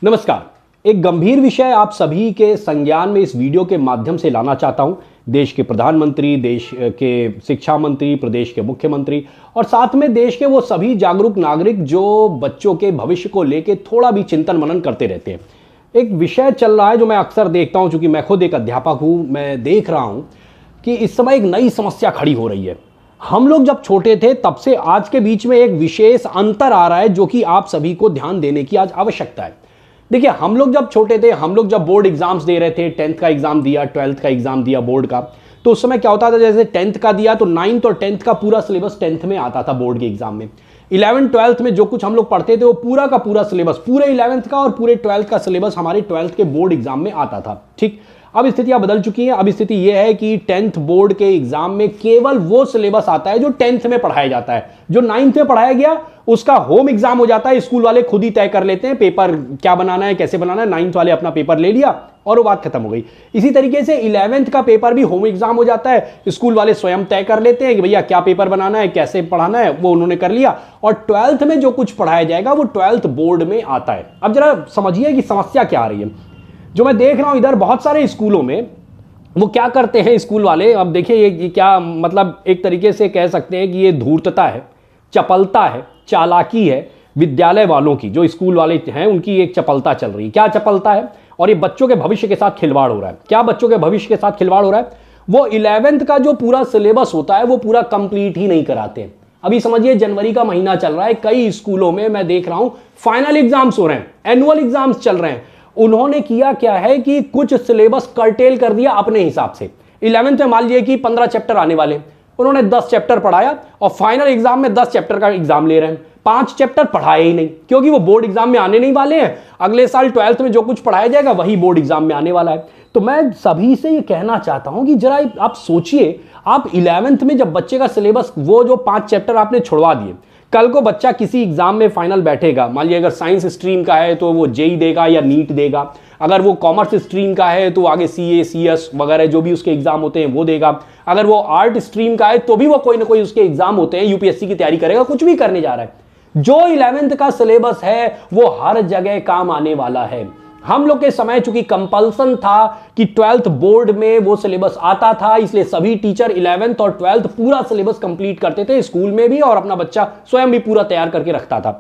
नमस्कार। एक गंभीर विषय आप सभी के संज्ञान में इस वीडियो के माध्यम से लाना चाहता हूं। देश के प्रधानमंत्री, देश के शिक्षा मंत्री, प्रदेश के मुख्यमंत्री और साथ में देश के वो सभी जागरूक नागरिक जो बच्चों के भविष्य को लेकर थोड़ा भी चिंतन मनन करते रहते हैं। एक विषय चल रहा है जो मैं अक्सर देखता हूं, चूंकि मैं खुद एक अध्यापक हूं। मैं देख रहा हूं कि इस समय एक नई समस्या खड़ी हो रही है। हम लोग जब छोटे थे तब से आज के बीच में एक विशेष अंतर आ रहा है जो कि आप सभी को ध्यान देने की आज आवश्यकता है। देखिए, हम लोग जब छोटे थे, हम लोग जब बोर्ड एग्जाम्स दे रहे थे, 10th का एग्जाम दिया, 12th का एग्जाम दिया बोर्ड का, तो उस समय क्या होता था, जैसे 10th का दिया तो 9th और 10th का पूरा सिलेबस 10th में आता था बोर्ड के एग्जाम में। 11th 12th में जो कुछ हम लोग पढ़ते थे वो पूरा का पूरा सिलेबस, पूरे 11th का और पूरे 12th का सिलेबस हमारे 12th के बोर्ड एग्जाम में आता था। ठीक, अब स्थितियां बदल चुकी हैं। अब स्थिति यह है कि 10th बोर्ड के एग्जाम में केवल वो सिलेबस आता है जो 10th में पढ़ाया जाता है। जो 9th में पढ़ाया गया उसका होम एग्जाम हो जाता है। स्कूल वाले खुद ही तय कर लेते हैं पेपर क्या बनाना है, कैसे बनाना है। 9th वाले अपना पेपर ले लिया और वो बात खत्म हो गई। इसी तरीके से 11th का पेपर भी होम एग्जाम हो जाता है। स्कूल वाले स्वयं तय कर लेते हैं कि भैया क्या पेपर बनाना है, कैसे पढ़ाना है, वो उन्होंने कर लिया। और 12th में जो कुछ पढ़ाया जाएगा वो 12th बोर्ड में आता है। अब जरा समझिए कि समस्या क्या आ रही है। जो मैं देख रहा हूं इधर बहुत सारे स्कूलों में वो क्या करते हैं स्कूल वाले, अब देखिए ये क्या मतलब एक तरीके से कह सकते हैं कि ये धूर्तता है, चपलता है, चालाकी है विद्यालय वालों की। जो स्कूल वाले हैं उनकी एक चपलता चल रही है। क्या चपलता है? और ये बच्चों के भविष्य के साथ खिलवाड़ हो रहा है। क्या बच्चों के भविष्य के साथ खिलवाड़ हो रहा है? वो 11th का जो पूरा सिलेबस होता है वो पूरा कंप्लीट ही नहीं कराते। अभी समझिए जनवरी का महीना चल रहा है, कई स्कूलों में मैं देख रहा हूं फाइनल एग्जाम्स हो रहे हैं, एनुअल एग्जाम्स चल रहे हैं। उन्होंने किया क्या है कि कुछ सिलेबस कर्टेल कर दिया अपने हिसाब से। 11th में मान लीजिए कि 15 चैप्टर आने वाले, उन्होंने 10 चैप्टर पढ़ाया और फाइनल एग्जाम में 10 चैप्टर का एग्जाम ले रहे हैं। 5 चैप्टर पढ़ाए ही नहीं, क्योंकि वो बोर्ड एग्जाम में आने नहीं वाले हैं। अगले साल 12th में जो कुछ पढ़ाया जाएगा वही बोर्ड एग्जाम में आने वाला है। तो मैं सभी से ये कहना चाहता हूं कि जरा आप सोचिए, आप 11th में जब बच्चे का सिलेबस वो जो 5 चैप्टर आपने छुड़वा दिए, कल को बच्चा किसी एग्जाम में फाइनल बैठेगा, मान लीजिए अगर साइंस स्ट्रीम का है तो वो जेई देगा या नीट देगा, अगर वो कॉमर्स स्ट्रीम का है तो आगे सीए सीएस वगैरह जो भी उसके एग्जाम होते हैं वो देगा, अगर वो आर्ट स्ट्रीम का है तो भी वो कोई ना कोई उसके एग्जाम होते हैं, यूपीएससी की तैयारी करेगा, कुछ भी करने जा रहा है। जो 11th का सिलेबस है वो हर जगह काम आने वाला है। हम लोग के समय चूंकि कंपल्सन था कि 12th बोर्ड में वो सिलेबस आता था, इसलिए सभी टीचर 11th और 12th पूरा सिलेबस कंप्लीट करते थे स्कूल में भी, और अपना बच्चा स्वयं भी पूरा तैयार करके रखता था।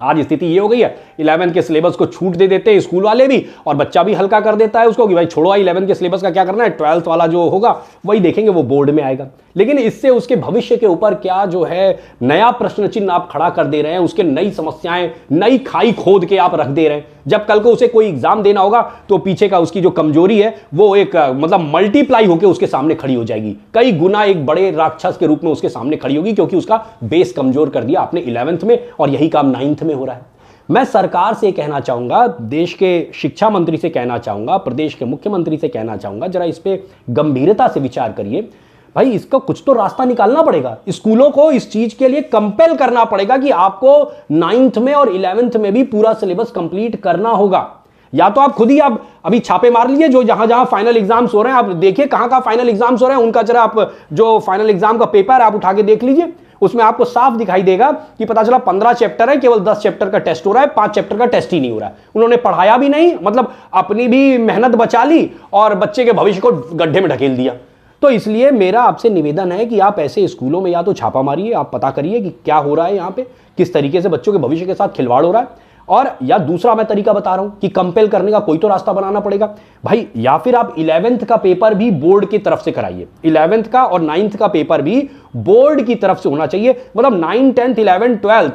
आज स्थिति ये हो गई है, 11th के सिलेबस को छूट दे देते हैं स्कूल वाले भी, और बच्चा भी हल्का कर देता है उसको कि भाई छोड़ो 11th के सिलेबस का क्या करना है, 12th वाला जो होगा वही देखेंगे, वो बोर्ड में आएगा। लेकिन इससे उसके भविष्य के ऊपर क्या जो है नया प्रश्न चिन्ह आप खड़ा कर दे रहे हैं, उसके नई समस्याएं, नई खाई खोद के आप रख दे रहे हैं। जब कल को उसे कोई एग्जाम देना होगा तो पीछे का उसकी जो कमजोरी है वो एक मतलब मल्टीप्लाई होकर उसके सामने खड़ी हो जाएगी, कई गुना एक बड़े राक्षस के रूप में उसके सामने खड़ी होगी, क्योंकि उसका बेस कमजोर कर दिया आपने 11th में, और यही काम 9th में हो रहा है। मैं सरकार से कहना चाहूंगा, देश के शिक्षा मंत्री से कहना चाहूंगा, प्रदेश के मुख्यमंत्री से कहना चाहूंगा, जरा इस पे गंभीरता से विचार करिए। भाई इसका कुछ तो रास्ता निकालना पड़ेगा। स्कूलों को इस चीज के लिए कंपेल करना पड़ेगा कि आपको 9th में और 11th में भी पूरा सिलेबस कंप्लीट करना होगा। या तो आप खुद ही आप अभी छापे मार लीजिए, जो जहां जहां फाइनल एग्जाम्स हो रहे हैं आप देखिए कहां कहां फाइनल एग्जाम्स हो रहे हैं, उनका जरा आप जो फाइनल एग्जाम का पेपर आप उठा के देख लीजिए। उसमें आपको साफ दिखाई देगा कि पता चला 15 चैप्टर है, केवल 10 चैप्टर का टेस्ट हो रहा है, 5 चैप्टर का टेस्ट ही नहीं हो रहा है। उन्होंने पढ़ाया भी नहीं, मतलब अपनी भी मेहनत बचा ली और बच्चे के भविष्य को गड्ढे में ढकेल दिया। तो इसलिए मेरा आपसे निवेदन है कि आप ऐसे स्कूलों में या तो छापा मारिए, आप पता करिए कि क्या हो रहा है यहाँ पे, किस तरीके से बच्चों के भविष्य के साथ खिलवाड़ हो रहा है। और या दूसरा मैं तरीका बता रहा हूं कि कंपेल करने का कोई तो रास्ता बनाना पड़ेगा भाई। या फिर आप 11th का पेपर भी बोर्ड की तरफ से कराइए। 11th का और 9th का पेपर भी बोर्ड की तरफ से होना चाहिए। मतलब 9, 10, 11, 12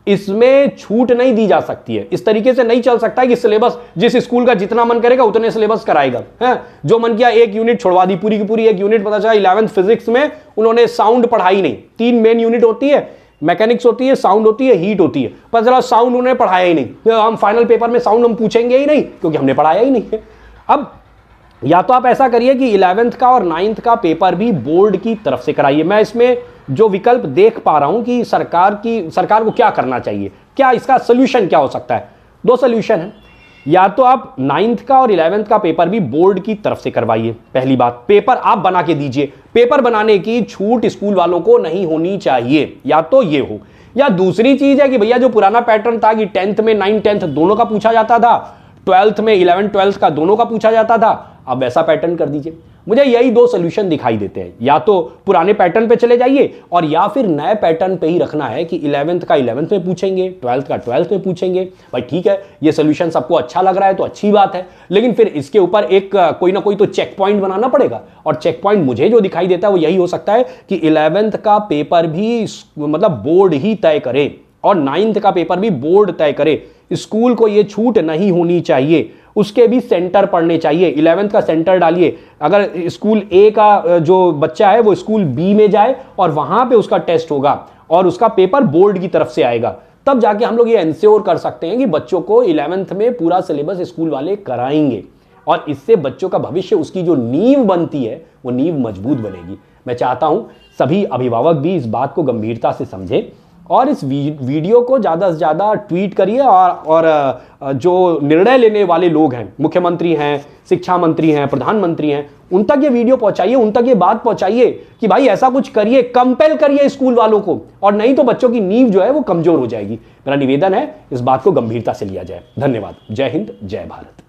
इसमें छूट नहीं दी जा सकती है। इस तरीके से नहीं चल सकता है कि सिलेबस जिस स्कूल का जितना मन करेगा उतने सिलेबस कराएगा, है जो मन किया एक यूनिट छुड़वा दी, पूरी की पूरी एक यूनिट। पता चला 11th फिजिक्स में उन्होंने साउंड पढ़ाई नहीं। 3 मेन यूनिट होती है, मैकेनिक्स होती है, साउंड होती है, हीट होती है। पता चला साउंड उन्होंने पढ़ाया ही नहीं, तो हम फाइनल पेपर में साउंड हम पूछेंगे ही नहीं क्योंकि हमने पढ़ाया ही नहीं है। अब या तो आप ऐसा करिए कि 11th का और 9th का पेपर भी बोर्ड की तरफ से कराइए। मैं इसमें जो विकल्प देख पा रहा हूं कि सरकार को क्या करना चाहिए, क्या इसका सोल्यूशन क्या हो सकता है। 2 सोल्यूशन है। या तो आप 9th का और 11th का पेपर भी बोर्ड की तरफ से करवाइए। पहली बात, पेपर आप बना के दीजिए। पेपर बनाने की छूट स्कूल वालों को नहीं होनी चाहिए। या तो ये हो, या दूसरी चीज है कि भैया जो पुराना पैटर्न था कि 10th में 9 10th दोनों का पूछा जाता था, 12th में 11 12th का दोनों का पूछा जाता था, अब वैसा पैटर्न कर दीजिए। मुझे यही दो सोल्यूशन दिखाई देते हैं, या तो पुराने पैटर्न पे चले जाइए और या फिर नए पैटर्न पे ही रखना है कि 11th का 11th में पूछेंगे, 12th का 12th में पूछेंगे। भाई ठीक है, ये सोल्यूशन सबको अच्छा लग रहा है तो अच्छी बात है, लेकिन फिर इसके ऊपर एक कोई ना कोई तो चेक पॉइंट बनाना पड़ेगा। और चेक पॉइंट मुझे जो दिखाई देता है वो यही हो सकता है कि 11th का पेपर भी मतलब बोर्ड ही तय करे और 9th का पेपर भी बोर्ड तय करे। स्कूल को ये छूट नहीं होनी चाहिए, उसके भी सेंटर पढ़ने चाहिए। 11th का सेंटर डालिए, अगर स्कूल ए का जो बच्चा है वो स्कूल बी में जाए और वहां पे उसका टेस्ट होगा और उसका पेपर बोर्ड की तरफ से आएगा, तब जाके हम लोग ये इंश्योर कर सकते हैं कि बच्चों को 11th में पूरा सिलेबस स्कूल वाले कराएंगे और इससे बच्चों का भविष्य, उसकी जो नींव बनती है वो नींव मजबूत बनेगी। मैं चाहता हूं सभी अभिभावक भी इस बात को गंभीरता से समझें और इस वीडियो को ज़्यादा से ज़्यादा ट्वीट करिए और जो निर्णय लेने वाले लोग हैं, मुख्यमंत्री हैं, शिक्षा मंत्री हैं, प्रधानमंत्री हैं, उन तक ये वीडियो पहुंचाइए, उन तक ये बात पहुंचाइए कि भाई ऐसा कुछ करिए, कंपेल करिए स्कूल वालों को, और नहीं तो बच्चों की नींव जो है वो कमजोर हो जाएगी। मेरा निवेदन है इस बात को गंभीरता से लिया जाए। धन्यवाद। जय हिंद, जय भारत।